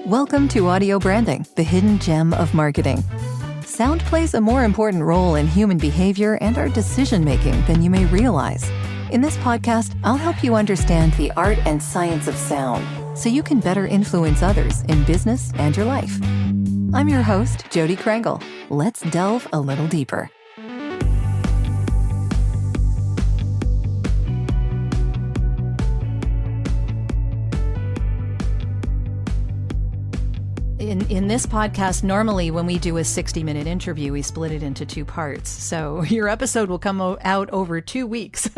Welcome to Audio Branding, the hidden gem of marketing. Sound plays a more important role in human behavior and our decision-making than you may realize. In this podcast, I'll help you understand the art and science of sound so you can better influence others in business and your life. I'm your host, Jodi Krangle. Let's delve a little deeper. In this podcast, normally when we do a 60-minute interview, we split it into two parts. So your episode will come out over 2 weeks,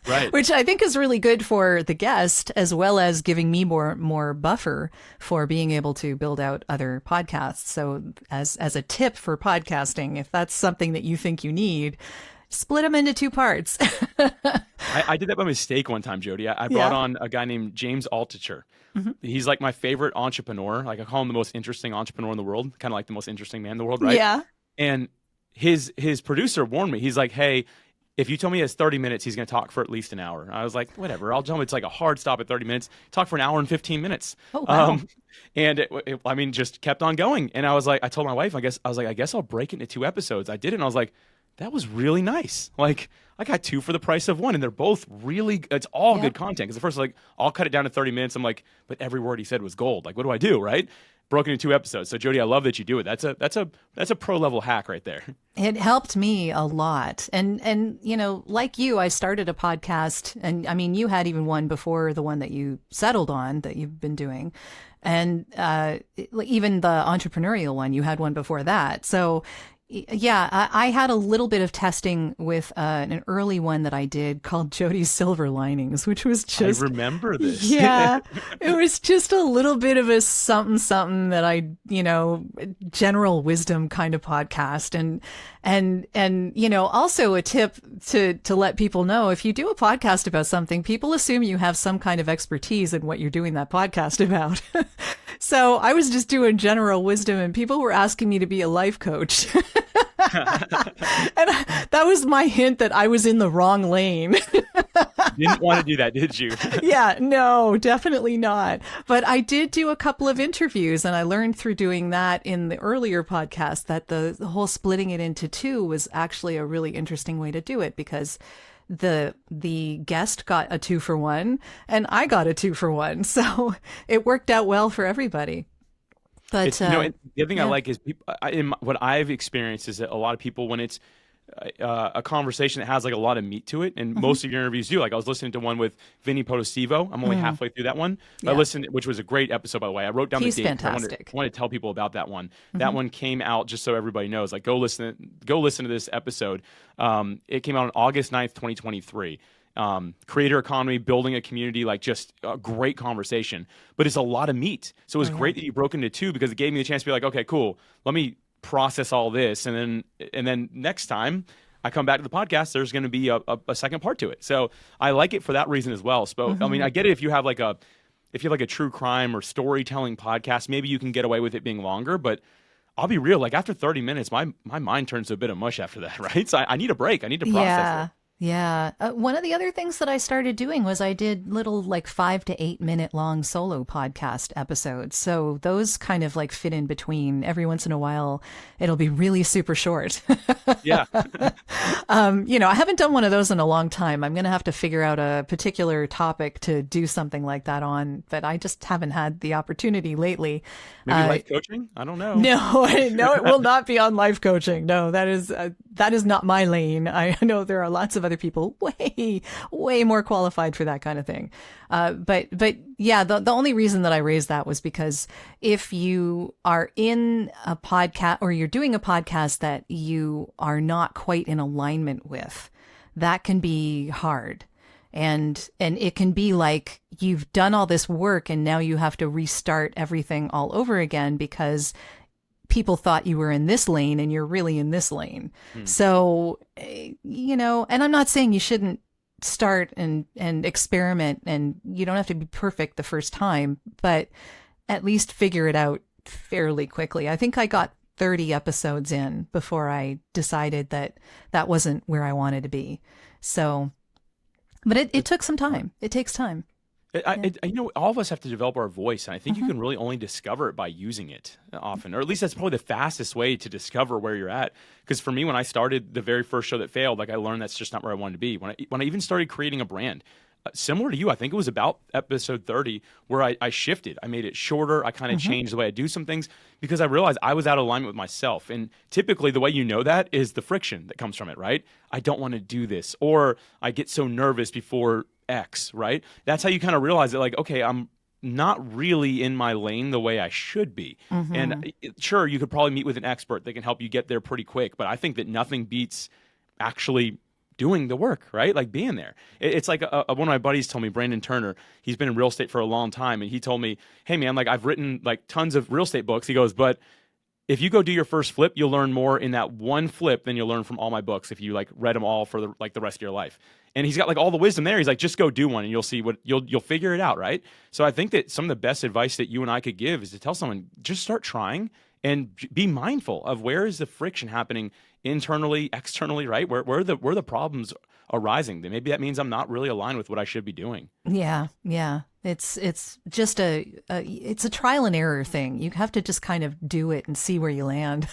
right? Which I think is really good for the guest, as well as giving me more buffer for being able to build out other podcasts. So as a tip for podcasting, if that's something that you think you need, split them into two parts. I did that by mistake one time, Jodi. I brought on a guy named James Altucher. Mm-hmm. He's like my favorite entrepreneur. Like I call him the most interesting entrepreneur in the world, kind of like the most interesting man in the world, right? Yeah. And his producer warned me. He's like, hey, if you tell me he has 30 minutes, he's going to talk for at least an hour. I was like, whatever. I'll tell him it's like a hard stop at 30 minutes. Talk for an hour and 15 minutes. Oh, wow. And it just kept on going. And I was like, I told my wife, I guess I'll break it into 2 episodes. I did it. And I was like, that was really nice. Like I got 2 for the price of 1, and they're both really, it's all good content. Because at first, like, I'll cut it down to 30 minutes. I'm like, but every word he said was gold. Like, what do I do, right? Broken into 2 episodes. So Jodi, I love that you do it. That's a pro level hack right there. It helped me a lot. And you know, like you, I started a podcast, and I mean, you had even one before the one that you settled on that you've been doing. And even the entrepreneurial one, you had one before that. So yeah, I had a little bit of testing with an early one that I did called Jodi's Silver Linings, which was just... I remember this. Yeah, it was just a little bit of a something that general wisdom kind of podcast. And also a tip to let people know, if you do a podcast about something, people assume you have some kind of expertise in what you're doing that podcast about. So I was just doing general wisdom, and people were asking me to be a life coach. And that was my hint that I was in the wrong lane. Didn't want to do that, did you? Yeah, no, definitely not. But I did do a couple of interviews, and I learned through doing that in the earlier podcast that the whole splitting it into 2 was actually a really interesting way to do it, because the guest got a 2 for 1 and I got a 2 for 1. So it worked out well for everybody. But the other thing I like is what I've experienced is that a lot of people, when it's a conversation that has like a lot of meat to it, and most of your interviews do. Like I was listening to one with Vinny Potosivo. I'm only halfway through that one. I listened, which was a great episode, by the way. I wrote down the date. Fantastic. I wanted to tell people about that one. That one came out, just so everybody knows. Like go listen to this episode. It came out on August 9th, 2023. Creator economy, building a community, like just a great conversation. But it's a lot of meat. So it was great that you broke into 2, because it gave me the chance to be like, okay, cool. Let me process all this, and then next time I come back to the podcast, there's going to be a second part to it. So I like it for that reason as well. So I mean, I get it if you have like a true crime or storytelling podcast, maybe you can get away with it being longer. But I'll be real, like after 30 minutes, my mind turns to a bit of mush after that, right? So I need a break. I need to process it. Yeah. One of the other things that I started doing was I did little like 5 to 8 minute long solo podcast episodes. So those kind of like fit in between. Every once in a while, it'll be really super short. Yeah. I haven't done one of those in a long time. I'm going to have to figure out a particular topic to do something like that on, but I just haven't had the opportunity lately. Maybe life coaching? I don't know. No, it will not be on life coaching. No, that is not my lane. I know there are lots of other people way more qualified for that kind of thing. But yeah, the only reason that I raised that was because if you are in a podcast, or you're doing a podcast that you are not quite in alignment with, that can be hard. And it can be like you've done all this work and now you have to restart everything all over again because people thought you were in this lane and you're really in this lane. So, and I'm not saying you shouldn't start and experiment, and you don't have to be perfect the first time, but at least figure it out fairly quickly. I think I got 30 episodes in before I decided that wasn't where I wanted to be. So, but it took some time. It takes time. All of us have to develop our voice, and I think you can really only discover it by using it often, or at least that's probably the fastest way to discover where you're at. Because for me, when I started the very first show that failed, like I learned that's just not where I wanted to be. When I even started creating a brand, similar to you, I think it was about episode 30 where I shifted. I made it shorter. I kind of changed the way I do some things because I realized I was out of alignment with myself. And typically the way you know that is the friction that comes from it, right? I don't want to do this, or I get so nervous before X, right? That's how you kind of realize that, like, okay, I'm not really in my lane the way I should be. And sure, you could probably meet with an expert that can help you get there pretty quick, but I think that nothing beats actually doing the work, right? Like being there. It's like one of my buddies told me, Brandon Turner, he's been in real estate for a long time, and he told me, hey man, like I've written like tons of real estate books. He goes, but if you go do your first flip, you'll learn more in that one flip than you'll learn from all my books if you like read them all for the rest of your life. And he's got like all the wisdom there. He's like, just go do one and you'll see what you'll figure it out, right? So I think that some of the best advice that you and I could give is to tell someone, just start trying and be mindful of where is the friction happening internally, externally, right? Where are the problems arising? Maybe that means I'm not really aligned with what I should be doing. Yeah, yeah. It's just it's a trial and error thing. You have to just kind of do it and see where you land.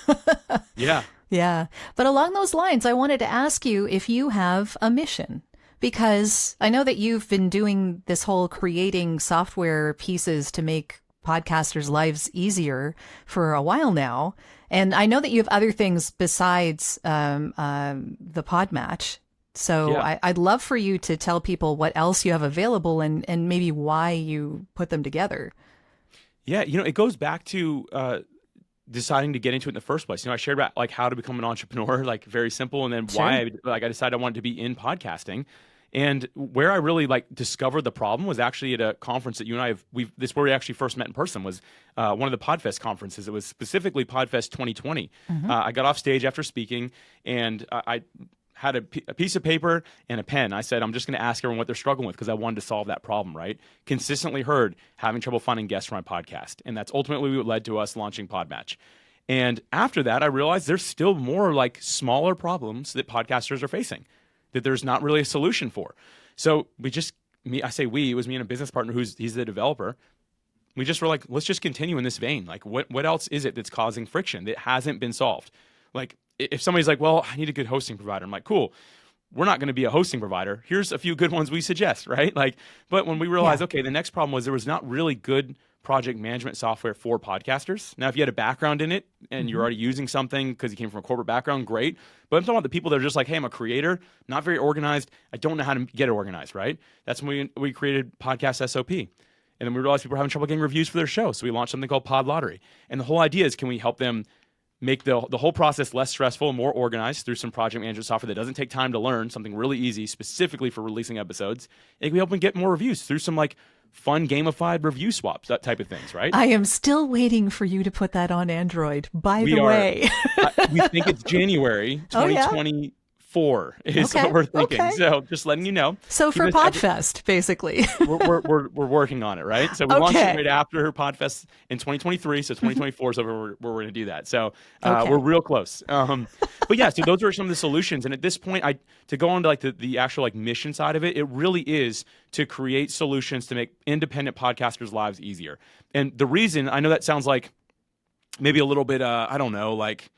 Yeah. Yeah. But along those lines, I wanted to ask you if you have a mission, because I know that you've been doing this whole creating software pieces to make podcasters' lives easier for a while now. And I know that you have other things besides the pod match. So Yeah. I'd love for you to tell people what else you have available and maybe why you put them together. Yeah. It goes back to deciding to get into it in the first place. I shared about like how to become an entrepreneur, like very simple. And then why I decided I wanted to be in podcasting. And where I really like discovered the problem was actually at a conference that you and I this is where we actually first met in person, was one of the PodFest conferences. It was specifically PodFest 2020. I got off stage after speaking, and I had a piece of paper and a pen. I said, I'm just going to ask everyone what they're struggling with because I wanted to solve that problem, right? Consistently heard having trouble finding guests for my podcast. And that's ultimately what led to us launching Podmatch. And after that, I realized there's still more like smaller problems that podcasters are facing that there's not really a solution for. So it was me and a business partner he's the developer. We just were like, let's just continue in this vein. Like what else is it that's causing friction that hasn't been solved? Like if somebody's like, well, I need a good hosting provider. I'm like, cool. We're not going to be a hosting provider. Here's a few good ones we suggest, right? But when we realized, okay, the next problem was there was not really good project management software for podcasters. Now, if you had a background in it and you're already using something because you came from a corporate background, great. But I'm talking about the people that are just like, hey, I'm a creator, not very organized. I don't know how to get it organized, right? That's when we created Podcast SOP. And then we realized people were having trouble getting reviews for their show. So we launched something called Pod Lottery. And the whole idea is, can we help them make the whole process less stressful and more organized through some project management software that doesn't take time to learn, something really easy specifically for releasing episodes. And we help them get more reviews through some like fun gamified review swaps, that type of things, right? I am still waiting for you to put that on Android, by the way. We think it's January 2024 is what we're thinking. Okay. So just letting you know. So for PodFest, basically. we're working on it, right? So we launched it right after PodFest in 2023. So 2024 is where we're going to do that. So we're real close. But yeah, so those are some of the solutions. And at this point, to go on to like the actual like mission side of it, it really is to create solutions to make independent podcasters' lives easier. And the reason, I know that sounds like maybe a little bit, I don't know, like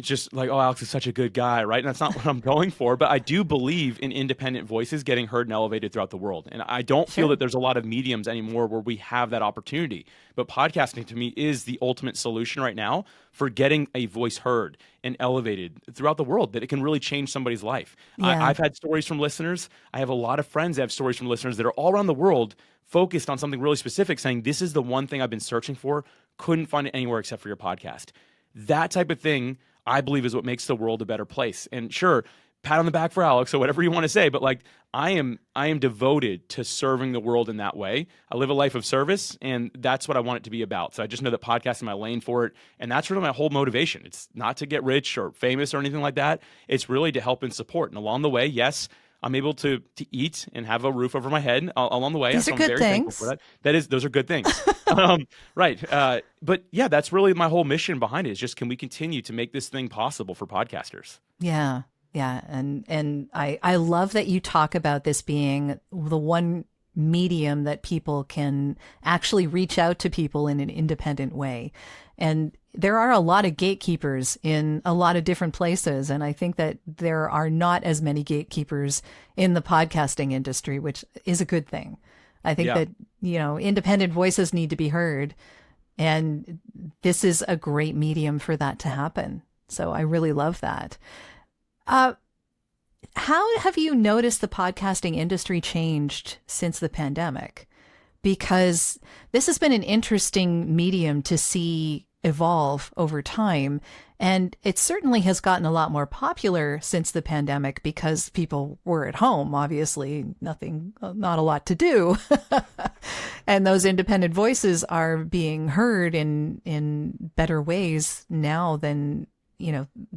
just like, oh, Alex is such a good guy, right? And that's not what I'm going for. But I do believe in independent voices getting heard and elevated throughout the world. And I don't feel that there's a lot of mediums anymore where we have that opportunity. But podcasting to me is the ultimate solution right now for getting a voice heard and elevated throughout the world, that it can really change somebody's life. Yeah. I've had stories from listeners. I have a lot of friends that have stories from listeners that are all around the world focused on something really specific, saying, this is the one thing I've been searching for, couldn't find it anywhere except for your podcast. That type of thing, I believe, is what makes the world a better place. And sure, pat on the back for Alex or whatever you want to say, but like I am devoted to serving the world in that way. I live a life of service, and that's what I want it to be about. So I just know that podcasting is my lane for it, and that's really my whole motivation. It's not to get rich or famous or anything like that. It's really to help and support. And along the way, yes, I'm able to eat and have a roof over my head along the way. These are good things. For that. Those are good things. Right. But yeah, that's really my whole mission behind it, is just, can we continue to make this thing possible for podcasters? Yeah. Yeah. And I love that you talk about this being the one medium that people can actually reach out to people in an independent way. And there are a lot of gatekeepers in a lot of different places. And I think that there are not as many gatekeepers in the podcasting industry, which is a good thing. I think that, independent voices need to be heard. And this is a great medium for that to happen. So I really love that. How have you noticed the podcasting industry changed since the pandemic? Because this has been an interesting medium to see evolve over time. And it certainly has gotten a lot more popular since the pandemic because people were at home, obviously, not a lot to do. And those independent voices are being heard in better ways now than,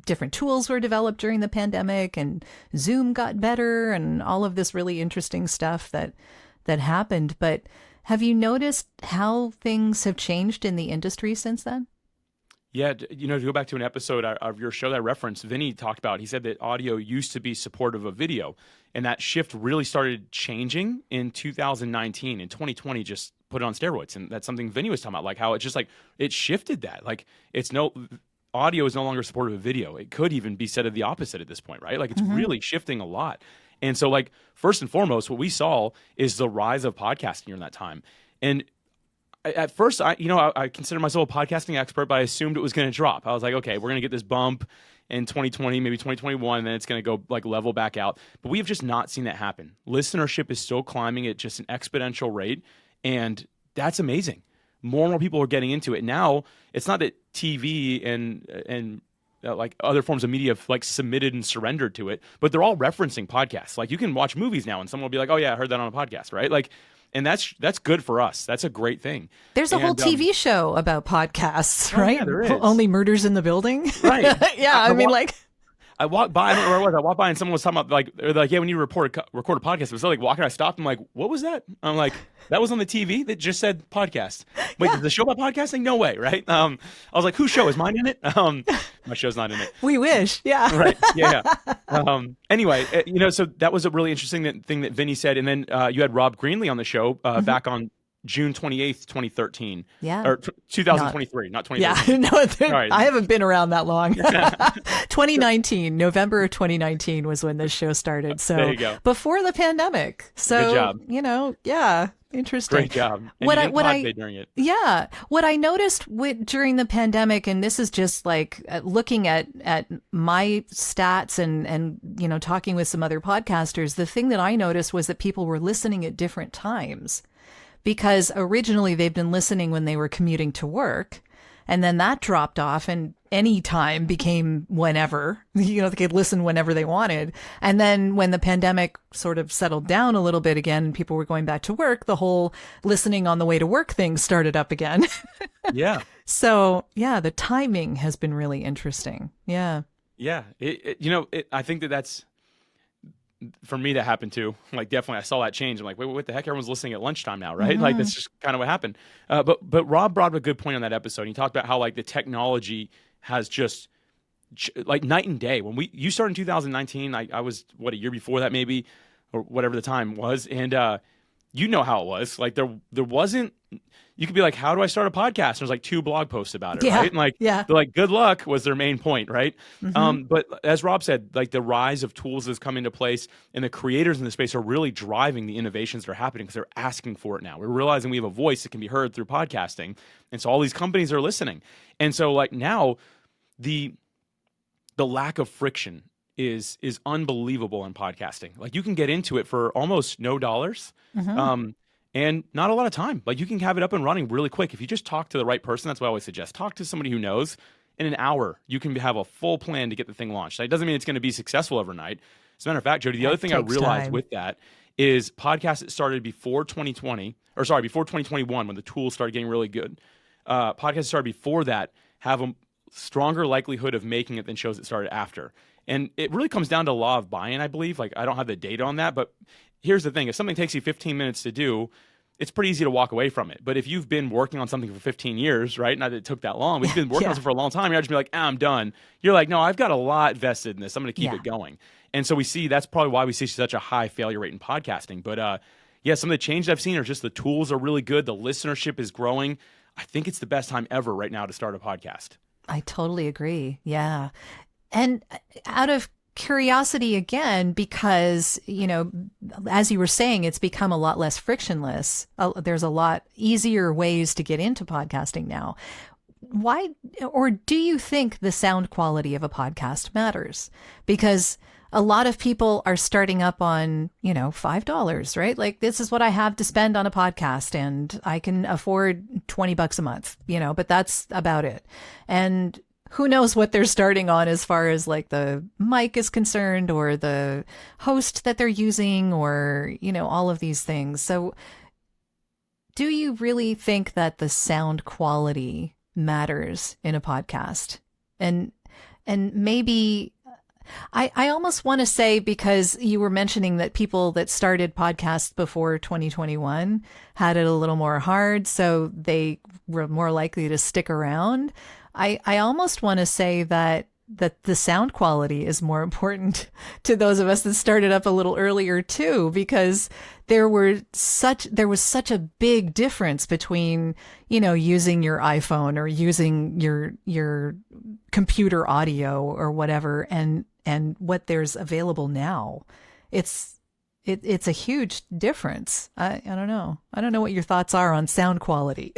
different tools were developed during the pandemic and Zoom got better and all of this really interesting stuff that happened. But have you noticed how things have changed in the industry since then? Yeah, to go back to an episode of your show that I referenced, Vinny talked about, he said that audio used to be supportive of video, and that shift really started changing in 2019, and 2020 just put it on steroids. And that's something Vinny was talking about, like how it just it shifted that. Like audio is no longer supportive of video. It could even be said of the opposite at this point, right? Like it's really shifting a lot. And so first and foremost, what we saw is the rise of podcasting during that time. And at first, I consider myself a podcasting expert, but I assumed it was going to drop. I was like, okay, we're going to get this bump in 2020, maybe 2021, and then it's going to go level back out. But we have just not seen that happen. Listenership is still climbing at just an exponential rate, and that's amazing. More and more people are getting into it. Now, it's not that TV and other forms of media have submitted and surrendered to it, but they're all referencing podcasts. You can watch movies now, and someone will be like, "Oh yeah, I heard that on a podcast," right? And that's good for us. That's a great thing. There's a whole TV show about podcasts, right? Yeah, there is. Only Murders in the Building. Right. Yeah, I walked by, I don't know where it was. I walked by and someone was talking about they're like, yeah, we need to record a podcast. It was walking. I stopped. I'm like, what was that? I'm like, that was on the TV that just said podcast. Wait, is the show about podcasting? No way, right? I was like, whose show is mine in it? My show's not in it. We wish, yeah. Right, yeah. Anyway, so that was a really interesting thing that Vinny said, and then you had Rob Greenlee on the show back on June 28th, 2013. Yeah. Or 2023, not 2013. Yeah, no, I haven't been around that long. 2019, November of 2019 was when this show started. So there you go. Before the pandemic. So, good job. Yeah, interesting. Great job. And what I during it. Yeah. What I noticed during the pandemic, and this is just looking at my stats and talking with some other podcasters, the thing that I noticed was that people were listening at different times. Because originally they've been listening when they were commuting to work, and then that dropped off and any time became whenever, they could listen whenever they wanted. And then when the pandemic sort of settled down a little bit again and people were going back to work, the whole listening on the way to work thing started up again. Yeah. So yeah, the timing has been really interesting. Yeah. Yeah. I think that's, for me, that happened too. Definitely, I saw that change. I'm like, wait, what the heck? Everyone's listening at lunchtime now, right? That's just kind of what happened. But Rob brought up a good point on that episode. He talked about how the technology has just night and day. When you started in 2019, I was a year before that maybe, or whatever the time was, and how it was. There wasn't. You could be like, how do I start a podcast? And there's 2 blog posts about it, right? And yeah. They're good luck was their main point, right? But as Rob said, the rise of tools has come into place, and the creators in the space are really driving the innovations that are happening because they're asking for it now. We're realizing we have a voice that can be heard through podcasting, and so all these companies are listening. And so now, the lack of friction is unbelievable in podcasting. You can get into it for almost no dollars. And not a lot of time. You can have it up and running really quick. If you just talk to the right person, that's what I always suggest. Talk to somebody who knows. In an hour, you can have a full plan to get the thing launched. That doesn't mean it's going to be successful overnight. As a matter of fact, Jodi, the other thing I realized with that is podcasts that started before 2021, when the tools started getting really good. Podcasts that started before that have a stronger likelihood of making it than shows that started after. And it really comes down to law of buy-in, I believe. I don't have the data on that, but here's the thing. If something takes you 15 minutes to do, it's pretty easy to walk away from it. But if you've been working on something for 15 years, right? Not that it took that long, but you've been working on it for a long time, you're not just be like, I'm done. You're like, no, I've got a lot vested in this. I'm going to keep it going. And so that's probably why we see such a high failure rate in podcasting. But yeah, some of the changes I've seen are just the tools are really good. The listenership is growing. I think it's the best time ever right now to start a podcast. I totally agree. Yeah. And out of curiosity again, because, as you were saying, it's become a lot less frictionless. There's a lot easier ways to get into podcasting now. Why, or do you think the sound quality of a podcast matters? Because a lot of people are starting up on, $5, right? Like, this is what I have to spend on a podcast, and I can afford $20 a month, but that's about it. And who knows what they're starting on as far as like the mic is concerned, or the host that they're using, or, all of these things. So do you really think that the sound quality matters in a podcast? And maybe I almost want to say, because you were mentioning that people that started podcasts before 2021 had it a little more hard, so they were more likely to stick around. I almost want to say that the sound quality is more important to those of us that started up a little earlier too, because there was such a big difference between, using your iPhone or using your computer audio or whatever, and what there's available now. It's a huge difference. I don't know. I don't know what your thoughts are on sound quality.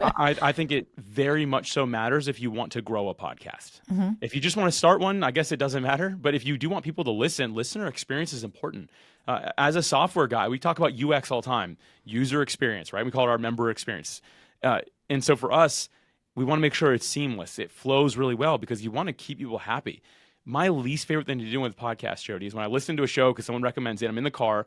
I think it very much so matters if you want to grow a podcast. Mm-hmm. If you just want to start one, I guess it doesn't matter. But if you do want people to listen, listener experience is important. As a software guy, we talk about UX all the time, user experience, right? We call it our member experience. And so for us, we want to make sure it's seamless. It flows really well because you want to keep people happy. My least favorite thing to do with podcasts, Jodi, is when I listen to a show because someone recommends it, I'm in the car,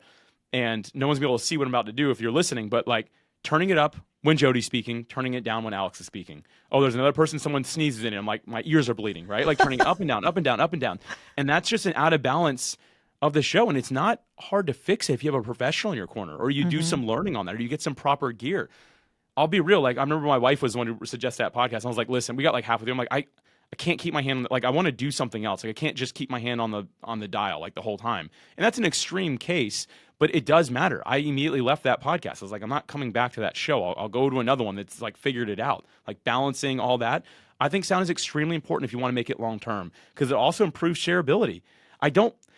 and no one's going to be able to see what I'm about to do if you're listening, but like turning it up when Jodi's speaking, turning it down when Alex is speaking. Oh, there's another person, someone sneezes in it, I'm like, my ears are bleeding, right? Like turning it up and down, up and down, up and down. And that's just an out of balance of the show, and it's not hard to fix it if you have a professional in your corner, or you do some learning on that, or you get some proper gear. I'll be real, like I remember my wife was the one who suggested that podcast, and I was like, listen, we got like halfway through, I'm like, I can't keep my hand, like I want to do something else. Like I can't just keep my hand on the dial like the whole time. And that's an extreme case, but it does matter. I immediately left that podcast. I was like, I'm not coming back to that show. I'll go to another one that's like figured it out, like balancing all that. I think sound is extremely important if you want to make it long term, because it also improves shareability.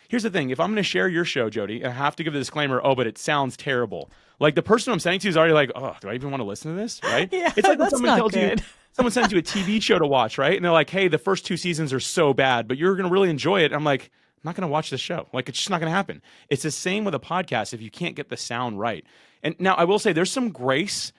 Here's the thing. If I'm going to share your show, Jodi, I have to give the disclaimer, but it sounds terrible. Like the person I'm sending to is already like, oh, do I even want to listen to this? Right? Yeah, it's like when that's someone not tells good. you, someone sends you a TV show to watch, right? And they're like, hey, the first 2 seasons are so bad, but you're going to really enjoy it. I'm like, I'm not going to watch this show. Like, it's just not going to happen. It's the same with a podcast if you can't get the sound right. And now I will say there's some grace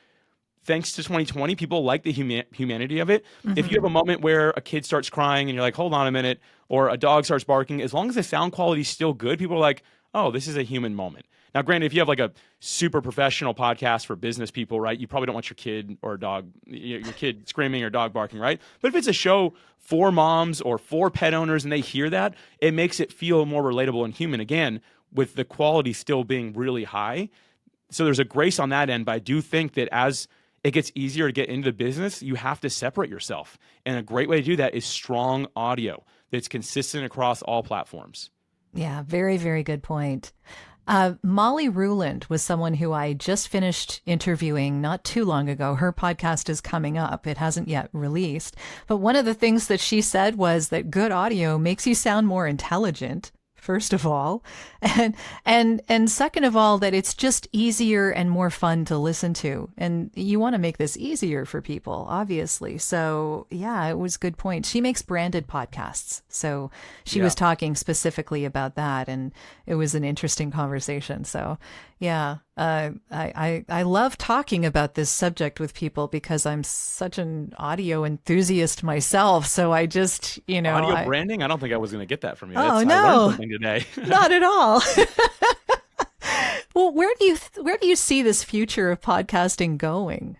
thanks to 2020. People like the humanity of it. If you have a moment where a kid starts crying and you're like, hold on a minute, or a dog starts barking, as long as the sound quality is still good, people are like, oh, this is a human moment. Now, granted, if you have like a super professional podcast for business people, right, you probably don't want your kid or dog, your kid screaming or dog barking, right? But if it's a show for moms or for pet owners and they hear that, it makes it feel more relatable and human, again, with the quality still being really high. So there's a grace on that end, but I do think that as it gets easier to get into the business, you have to separate yourself. And a great way to do that is strong audio that's consistent across all platforms. Yeah, very, very good point. Molly Ruland was someone who I just finished interviewing not too long ago. Her podcast is coming up. It hasn't yet released. But one of the things that she said was that good audio makes you sound more intelligent, first of all. And second of all, that it's just easier and more fun to listen to. And you want to make this easier for people, obviously. So yeah, it was a good point. She makes branded podcasts. So she was talking specifically about that, and it was an interesting conversation. So yeah, I love talking about this subject with people because I'm such an audio enthusiast myself. So I just, Audio branding? I don't think I was going to get that from you. Oh, I no. learned something today. Not at all. Well, where do you see this future of podcasting going?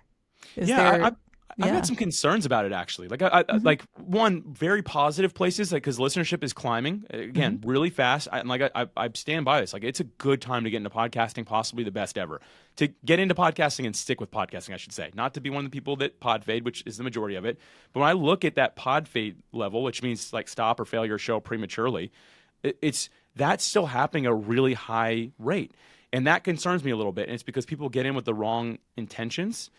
I've got some concerns about it, actually. Like, like one, very positive places, like because listenership is climbing again really fast. I stand by this. Like, it's a good time to get into podcasting, possibly the best ever. To get into podcasting and stick with podcasting, I should say, not to be one of the people that pod fade, which is the majority of it. But when I look at that pod fade level, which means like stop or fail your show prematurely, it's that's still happening at a really high rate. And that concerns me a little bit. And it's because people get in with the wrong intentions.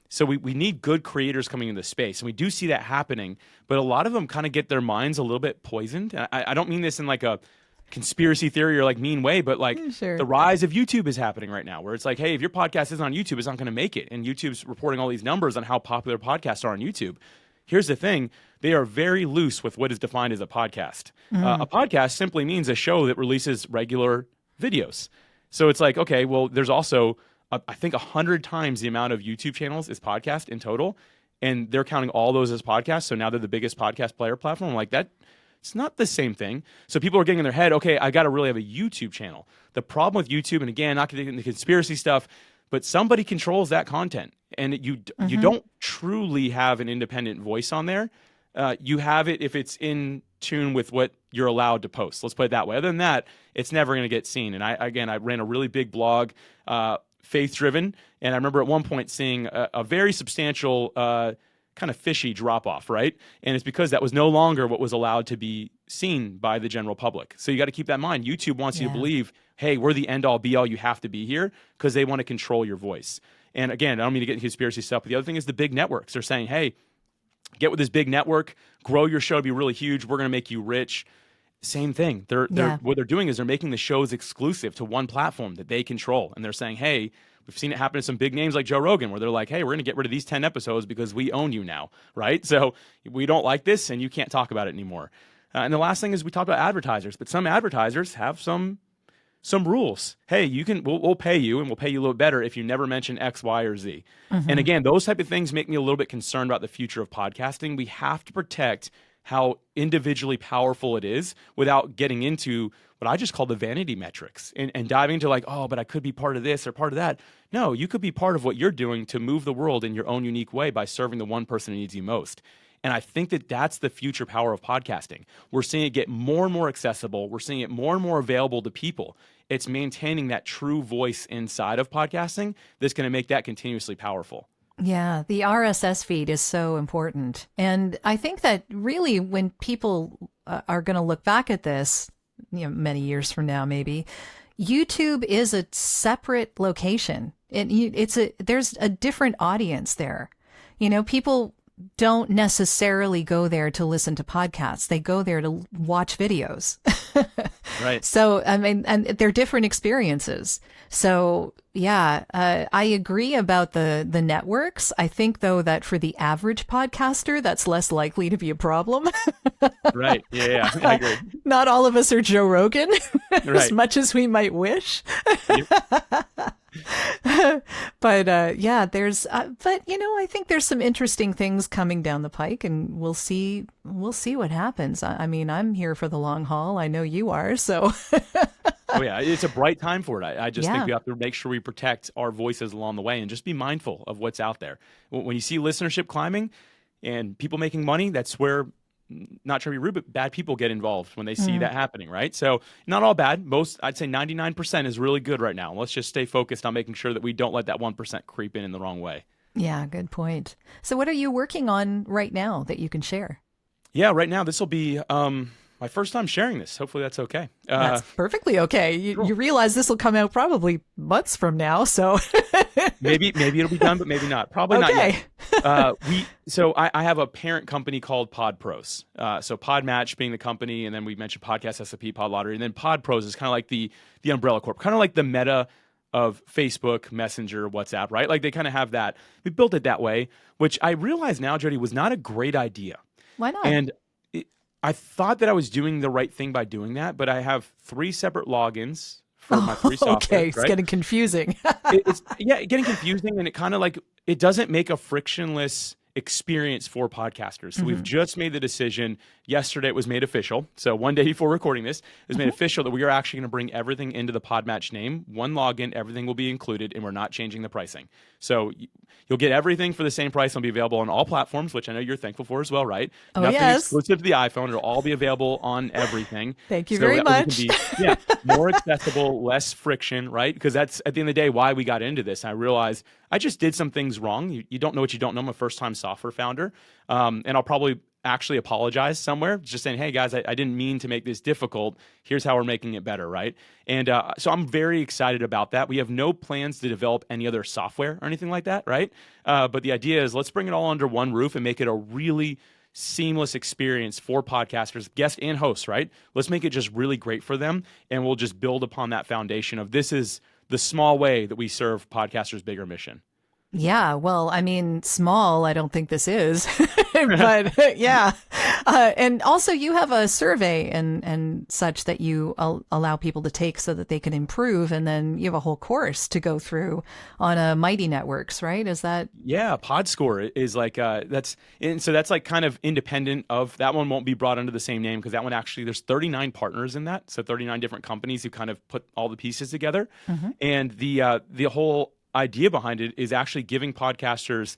So we need good creators coming into the space. And we do see that happening. But a lot of them kind of get their minds a little bit poisoned. And I don't mean this in like a conspiracy theory or like mean way, but like Sure. the rise of YouTube is happening right now, where it's like, hey, if your podcast isn't on YouTube, it's not going to make it. And YouTube's reporting all these numbers on how popular podcasts are on YouTube. Here's the thing. They are very loose with what is defined as a podcast. A podcast simply means a show that releases regular videos. So it's like, okay, well, there's also, I think 100 times the amount of YouTube channels is podcast in total. And they're counting all those as podcasts. So now they're the biggest podcast player platform. Like that, it's not the same thing. So people are getting in their head, okay, I got to really have a YouTube channel. The problem with YouTube, and again, not going to get into conspiracy stuff, but somebody controls that content. And you don't truly have an independent voice on there. You have it if it's in tune with what you're allowed to post. Let's put it that way. Other than that, it's never going to get seen. And I ran a really big blog, faith-driven, and I remember at one point seeing a very substantial kind of fishy drop-off, right? And it's because that was no longer what was allowed to be seen by the general public. So you got to keep that in mind. YouTube wants you to believe, hey, we're the end-all, be-all, you have to be here, because they want to control your voice. And again, I don't mean to get into conspiracy stuff, but the other thing is the big networks. They're saying, hey, get with this big network, grow your show to be really huge, we're going to make you rich. Same thing. What they're doing is they're making the shows exclusive to one platform that they control. And they're saying, hey, we've seen it happen to some big names like Joe Rogan, where they're like, hey, we're going to get rid of these 10 episodes because we own you now, right? So we don't like this and you can't talk about it anymore. And the last thing is we talked about advertisers, but some advertisers have some rules. Hey, we'll pay you, and we'll pay you a little better if you never mention X, Y, or Z. And again, those type of things make me a little bit concerned about the future of podcasting. We have to protect how individually powerful it is without getting into what I just call the vanity metrics and diving into like, oh, but I could be part of this or part of that. No, you could be part of what you're doing to move the world in your own unique way by serving the one person who needs you most. And I think that that's the future power of podcasting. We're seeing it get more and more accessible. We're seeing it more and more available to people. It's maintaining that true voice inside of podcasting that's going to make that continuously powerful. Yeah, the RSS feed is so important. And I think that really when people are going to look back at this, many years from now, maybe, YouTube is a separate location. There's a different audience there. People don't necessarily go there to listen to podcasts. They go there to watch videos. Right. So, I mean, and they're different experiences. So, yeah, I agree about the networks. I think, though, that for the average podcaster, that's less likely to be a problem. Right. Yeah, I agree. Not all of us are Joe Rogan, as Right. much as we might wish. But I think there's some interesting things coming down the pike, and we'll see what happens. I mean, I'm here for the long haul. I know you are, so. Oh yeah, it's a bright time for it. I just think we have to make sure we protect our voices along the way and just be mindful of what's out there. When you see listenership climbing and people making money, that's where, not trying to be rude, but bad people get involved when they see that happening, right? So not all bad. I'd say 99% is really good right now. Let's just stay focused on making sure that we don't let that 1% creep in the wrong way. Yeah, good point. So what are you working on right now that you can share? Yeah, right now this will be my first time sharing this. Hopefully that's okay. That's perfectly okay. You realize this will come out probably months from now, so maybe it'll be done, but maybe not. Probably not yet. So I have a parent company called PodPros. So Podmatch being the company, and then we mentioned Podcast SOP, Pod Lottery, and then PodPros is kind of like the umbrella corp, kind of like the Meta of Facebook, Messenger, WhatsApp, right? Like they kind of have that. We built it that way, which I realize now, Jodi, was not a great idea. Why not? And I thought that I was doing the right thing by doing that, but I have 3 separate logins for my free software. Okay, it's getting confusing. It's getting confusing, and it kind of like, it doesn't make a frictionless experience for podcasters. So we've just made the decision. Yesterday it was made official. So one day before recording this, it was made official that we are actually going to bring everything into the Podmatch name. One login, everything will be included, and we're not changing the pricing. So you'll get everything for the same price. It'll be available on all platforms, which I know you're thankful for as well, right? Oh, Nothing yes. exclusive to the iPhone. It'll all be available on everything. Thank you very much. More accessible, less friction, right? Because that's, at the end of the day, why we got into this. I realized I just did some things wrong. You don't know what you don't know. I'm a first-time software founder. And I'll probably actually apologize somewhere, just saying, hey guys, I didn't mean to make this difficult. Here's how we're making it better, right? And so I'm very excited about that. We have no plans to develop any other software or anything like that, right? But the idea is let's bring it all under one roof and make it a really seamless experience for podcasters, guests and hosts, right? Let's make it just really great for them. And we'll just build upon that foundation of this is the small way that we serve podcasters' bigger mission. Yeah, well, I mean, small, I don't think this is, but yeah. And also you have a survey and such that you allow people to take so that they can improve. And then you have a whole course to go through on Mighty Networks, right? Is that? Yeah, PodScore is like, so that's like kind of independent of, that one won't be brought under the same name because that one actually, there's 39 partners in that. So 39 different companies who kind of put all the pieces together. Mm-hmm. And the whole idea behind it is actually giving podcasters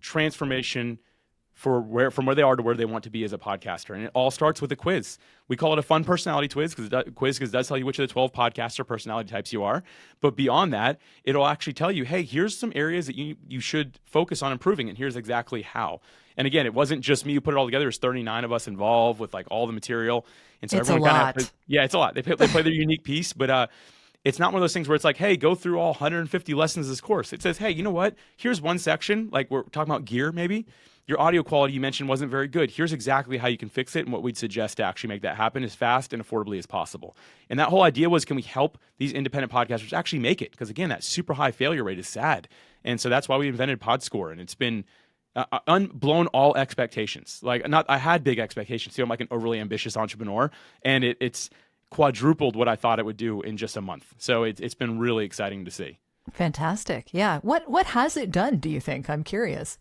transformation from where they are to where they want to be as a podcaster. And it all starts with a quiz. We call it a fun personality quiz because it does tell you which of the 12 podcaster personality types you are. But beyond that, it'll actually tell you, hey, here's some areas that you should focus on improving, and here's exactly how. And again, it wasn't just me who put it all together. There's 39 of us involved with like all the material. And so it's everyone a lot. It's a lot. They play their unique piece, but it's not one of those things where it's like, hey, go through all 150 lessons of this course. It says, hey, you know what? Here's one section, like we're talking about gear maybe. Your audio quality you mentioned wasn't very good. Here's exactly how you can fix it, and what we'd suggest to actually make that happen as fast and affordably as possible. And that whole idea was, can we help these independent podcasters actually make it? Because again, that super high failure rate is sad. And so that's why we invented PodScore, and it's been blown all expectations. Like, I had big expectations too. I'm like an overly ambitious entrepreneur, and it's quadrupled what I thought it would do in just a month. So it's been really exciting to see. Fantastic. Yeah. What has it done, do you think? I'm curious.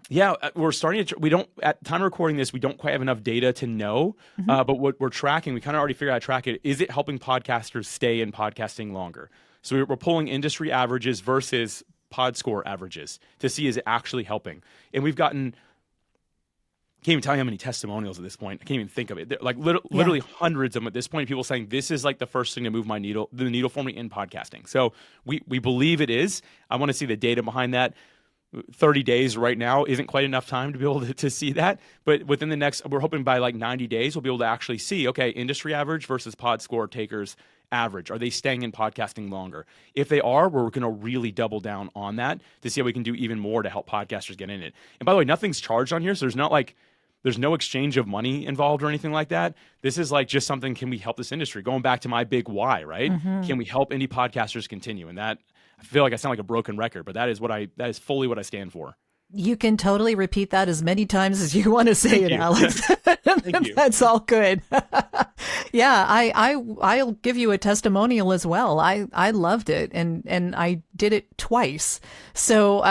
Yeah, we're starting to, we don't, at time of recording this, we don't quite have enough data to know, but what we're tracking, we kind of already figured out how to track it. Is it helping podcasters stay in podcasting longer? So we're pulling industry averages versus PodScore averages to see, is it actually helping? And we've gotten, can't even tell you how many testimonials at this point. I can't even think of it. Like literally hundreds of them at this point. People saying this is like the first thing to move the needle for me in podcasting. So we believe it is. I want to see the data behind that. 30 days right now isn't quite enough time to be able to see that. But within the next, we're hoping by like 90 days, we'll be able to actually see, okay, industry average versus PodScore takers average. Are they staying in podcasting longer? If they are, we're going to really double down on that to see how we can do even more to help podcasters get in it. And by the way, nothing's charged on here. So there's no exchange of money involved or anything like that. This is like just something, can we help this industry? Going back to my big why, right? Mm-hmm. Can we help indie podcasters continue? And that, I feel like I sound like a broken record, but that is fully what I stand for. You can totally repeat that as many times as you want to say it, Alex. Thank you. That's all good. Yeah, I'll give you a testimonial as well. I loved it, and I did it twice. So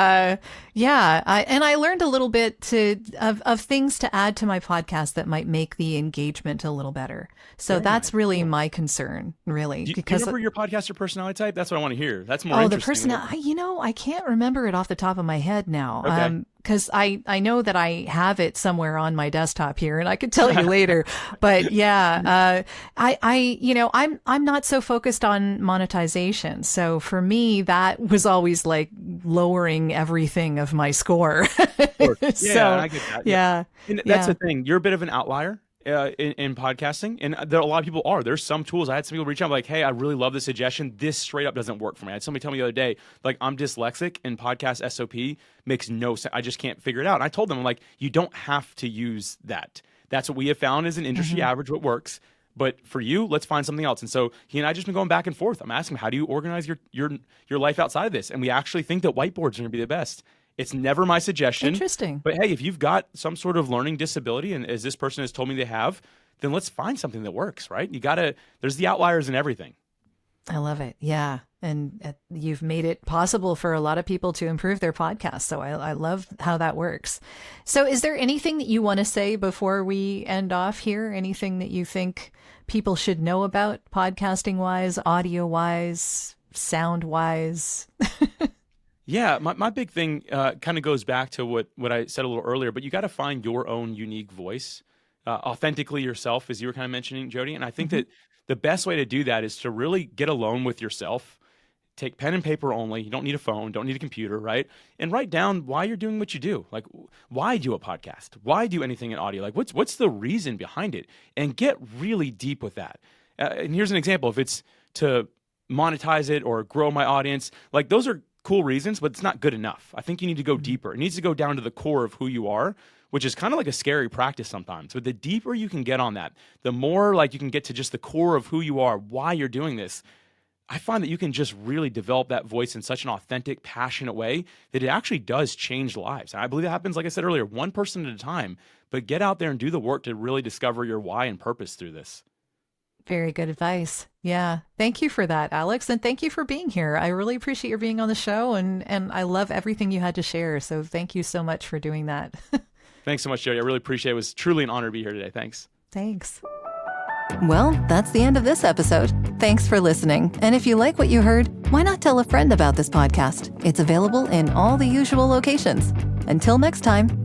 yeah, I learned a little bit of things to add to my podcast that might make the engagement a little better. So Very that's nice. really Cool. my concern, really. Do you because remember your podcaster personality type? That's what I want to hear. That's more the interesting. I can't remember it off the top of my head now. Okay. Because I know that I have it somewhere on my desktop here, and I could tell you later. But yeah, I'm not so focused on monetization. So for me, that was always like lowering everything of my score. Of course. Yeah, So, I get that. yeah. And that's the thing. You're a bit of an outlier in podcasting, and there a lot of people are. There's some tools. I had some people reach out like, "Hey, I really love this suggestion. This straight up doesn't work for me." I had somebody tell me the other day, like, I'm dyslexic, and podcast SOP makes no sense. I just can't figure it out. And I told them, I'm like, you don't have to use that. That's what we have found as an industry average, what works. But for you, let's find something else. And so he and I just been going back and forth. I'm asking him, how do you organize your life outside of this? And we actually think that whiteboards are going to be the best. It's never my suggestion. Interesting. But hey, if you've got some sort of learning disability, and as this person has told me they have, then let's find something that works, right? There's the outliers in everything. I love it. Yeah. And you've made it possible for a lot of people to improve their podcast. So I love how that works. So is there anything that you want to say before we end off here? Anything that you think people should know about podcasting wise, audio wise, sound wise? Yeah, my big thing kind of goes back to what I said a little earlier, but you got to find your own unique voice, authentically yourself, as you were kind of mentioning, Jodi. And I think that the best way to do that is to really get alone with yourself take pen and paper only. You don't need a phone, don't need a computer, right? And write down why you're doing what you do. Like, why do a podcast? Why do anything in audio? Like, what's the reason behind it? And get really deep with that. And here's an example. If it's to monetize it or grow my audience, like those are cool reasons, but it's not good enough. I think you need to go deeper. It needs to go down to the core of who you are, which is kind of like a scary practice sometimes. But the deeper you can get on that, the more like you can get to just the core of who you are, why you're doing this. I find that you can just really develop that voice in such an authentic, passionate way that it actually does change lives. And I believe it happens, like I said earlier, one person at a time, but get out there and do the work to really discover your why and purpose through this. Very good advice. Yeah. Thank you for that, Alex. And thank you for being here. I really appreciate your being on the show, and I love everything you had to share. So thank you so much for doing that. Thanks so much, Jodi. I really appreciate it. It was truly an honor to be here today. Thanks. Thanks. Well, that's the end of this episode. Thanks for listening. And if you like what you heard, why not tell a friend about this podcast? It's available in all the usual locations. Until next time.